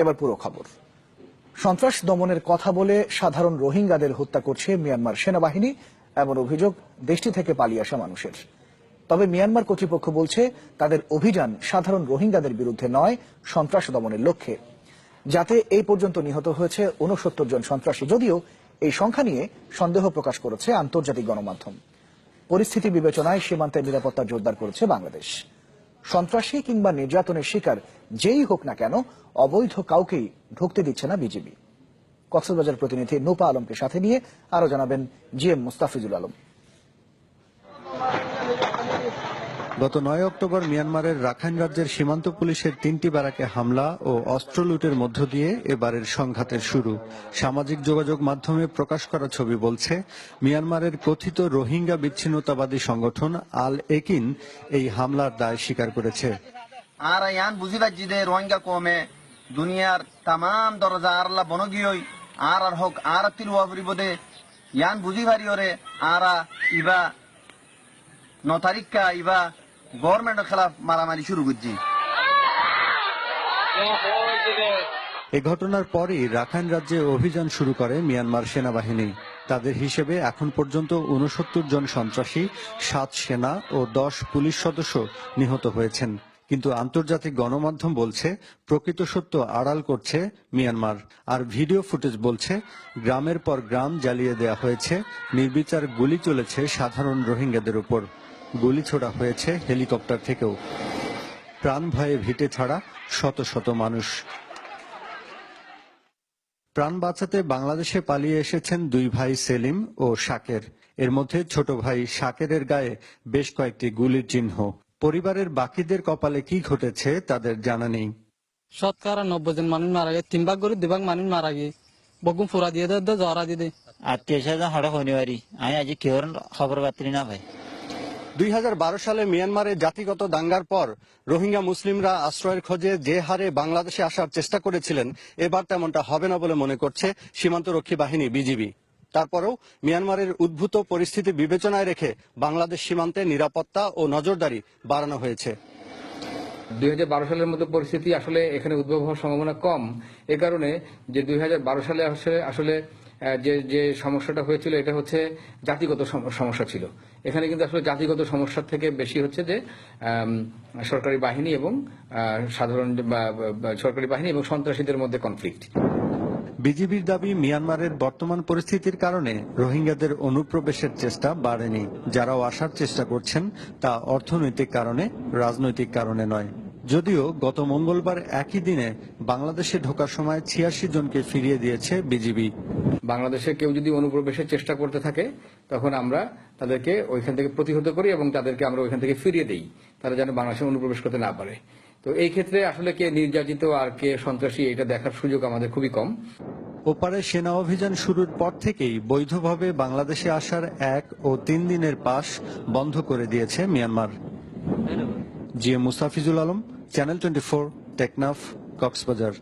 এবার পুরো খবর। সন্ত্রাস দমনের কথা বলে সাধারণ রোহিঙ্গাদের হত্যা করছে মিয়ানমার সেনাবাহিনী, এমন অভিযোগ দেশটি থেকে পালিয়ে আসা মানুষের। তবে মিয়ানমার কর্তৃপক্ষ বলছে তাদের অভিযান সাধারণ রোহিঙ্গাদের বিরুদ্ধে নয়, সন্ত্রাস দমনের লক্ষ্যে। যাতে এই পর্যন্ত নিহত হয়েছে ৬৯ জন সন্ত্রাসী, যদিও এই সংখ্যা নিয়ে সন্দেহ প্রকাশ করেছে আন্তর্জাতিক গণমাধ্যম। পরিস্থিতি বিবেচনায় সীমান্তের নিরাপত্তা জোরদার করেছে বাংলাদেশ। সন্ত্রাসী কিংবা নির্যাতনের শিকার যেই হোক না কেন, অবৈধ কাউকেই ঢুকতে দিচ্ছে না বিজিবি। কক্সবাজার প্রতিনিধি নূপা আলমকে সাথে নিয়ে আরো জানাবেন জিএম মুস্তাফিজুল আলম। গত ৯ অক্টোবর মিয়ানমারের রাখাইন রাজ্যের সীমান্ত পুলিশের ৩টি ব্যারাকে হামলা ও অস্ত্র লুটের মধ্য দিয়ে এবারের সংঘাতের শুরু। সামাজিক যোগাযোগ মাধ্যমে প্রকাশ করা ছবি বলছে, মিয়ানমারের কথিত রোহিঙ্গা বিচ্ছিন্নতাবাদী সংগঠন আল একিন এই হামলার দায় স্বীকার করেছে। আর ইয়ান বুঝি পাচ্ছি যে রোহিঙ্গা কমে দুনিয়ার তাম দরজা আরলা বনগিয়ই আর হোক আর তিলুয়া পরিবদে ইয়ান বুঝি ভারি ওরে আর ইবা ৯ তারিখা ইবা গভর্নমেন্টের খেলাফ মারামারি শুরু করছি। এ ঘটনার পরই রাখাইন রাজ্যে অভিযান শুরু করে মিয়ানমার সেনাবাহিনী। তাদের হিসেবে এখন পর্যন্ত ৬৯ জন সন্ত্রাসী, ৭ সেনা ও ১০ পুলিশ সদস্য নিহত হয়েছেন। কিন্তু আন্তর্জাতিক গণমাধ্যম বলছে প্রকৃত সত্য আড়াল করছে মিয়ানমার। আর ভিডিও ফুটেজ বলছে গ্রামের পর গ্রাম জ্বালিয়ে দেয়া হয়েছে, নির্বিচার গুলি চলেছে সাধারণ রোহিঙ্গাদের উপর। গুলি ছোড়া হয়েছে হেলিকপ্টার থেকেও। প্রাণ ভয়ে ভিটে ছাড়া শত শত মানুষ। প্রাণ বাঁচাতে বাংলাদেশে পালিয়ে এসেছেন ২ ভাই সেলিম ও শাকের। এর মধ্যে ছোট ভাই শাকেরের গায়ে বেশ কয়েকটি গুলির চিহ্ন। পরিবারের বাকিদের কপালে কি ঘটেছে তাদের জানা নেই। শতকরা ৯০ জন মানুষ মারা গিয়ে, ৩ ভাগ করে ২ ভাগ মানুষ মারা গিয়ে বগুম ফুরা দিয়ে দেয়, জরা দিয়ে দেয়। আত্মীয় স্বজন হঠাৎ শনিবারই আমি আজ কেউ খবর পাত্রী না ভাই। ২০১২ সালে মিয়ানমারে জাতিগত দাঙ্গার পর রোহিঙ্গা মুসলিমরা আশ্রয়ের খোঁজে যে হারে বাংলাদেশে আসার চেষ্টা করেছিলেন, এবার তেমনটা হবে না বলে মনে করছে সীমান্তরক্ষী বাহিনী বিজিবি। তারপরেও মিয়ানমারের উদ্ভূত পরিস্থিতি বিবেচনায় রেখে বাংলাদেশ সীমান্তে নিরাপত্তা ও নজরদারি বাড়ানো হয়েছে। ২০১২ সালের মতো পরিস্থিতি আসলে এখানে উদ্ভব হওয়ার সম্ভাবনা কম। এ কারণে যে ২০১২ সালে আসলে যে সমস্যাটা হয়েছিল এটা হচ্ছে জাতিগত সমস্যা ছিল। এখানে কিন্তু আসলে জাতিগত সমস্যার থেকে বেশি হচ্ছে যে সরকারি বাহিনী এবং সরকারি বাহিনী এবং সন্ত্রাসীদের মধ্যে কনফ্লিক্ট। বিজিবির দাবি, মিয়ানমারের বর্তমান পরিস্থিতির কারণে রোহিঙ্গাদের অনুপ্রবেশের চেষ্টা বাড়েনি। যারাও আসার চেষ্টা করছেন তা অর্থনৈতিক কারণে, রাজনৈতিক কারণে নয়। যদিও গত মঙ্গলবার একই দিনে বাংলাদেশে ঢোকার সময় ৮৬ জনকে ফিরিয়ে দিয়েছে বিজিবি। বাংলাদেশে কেউ যদি অনুপ্রবেশের চেষ্টা করতে থাকে তখন আমরা তাদেরকে ওইখান থেকে প্রতিহত করি এবং তাদেরকে আমরা ওইখান থেকে ফিরিয়ে দেই, তারা যেন বাংলাদেশে অনুপ্রবেশ করতে না পারে। তো এই ক্ষেত্রে আসলে কে নির্যাতিত আর কে সন্ত্রাসী এটা দেখার সুযোগ আমাদের খুবই কম। ওপারে সেনা অভিযান শুরুর পর থেকেই বৈধভাবে বাংলাদেশে আসার ১ ও ৩ দিনের পাস বন্ধ করে দিয়েছে Myanmar. GM Mustafizul Alam, channel 24, Teknaf, Cox's Bazar.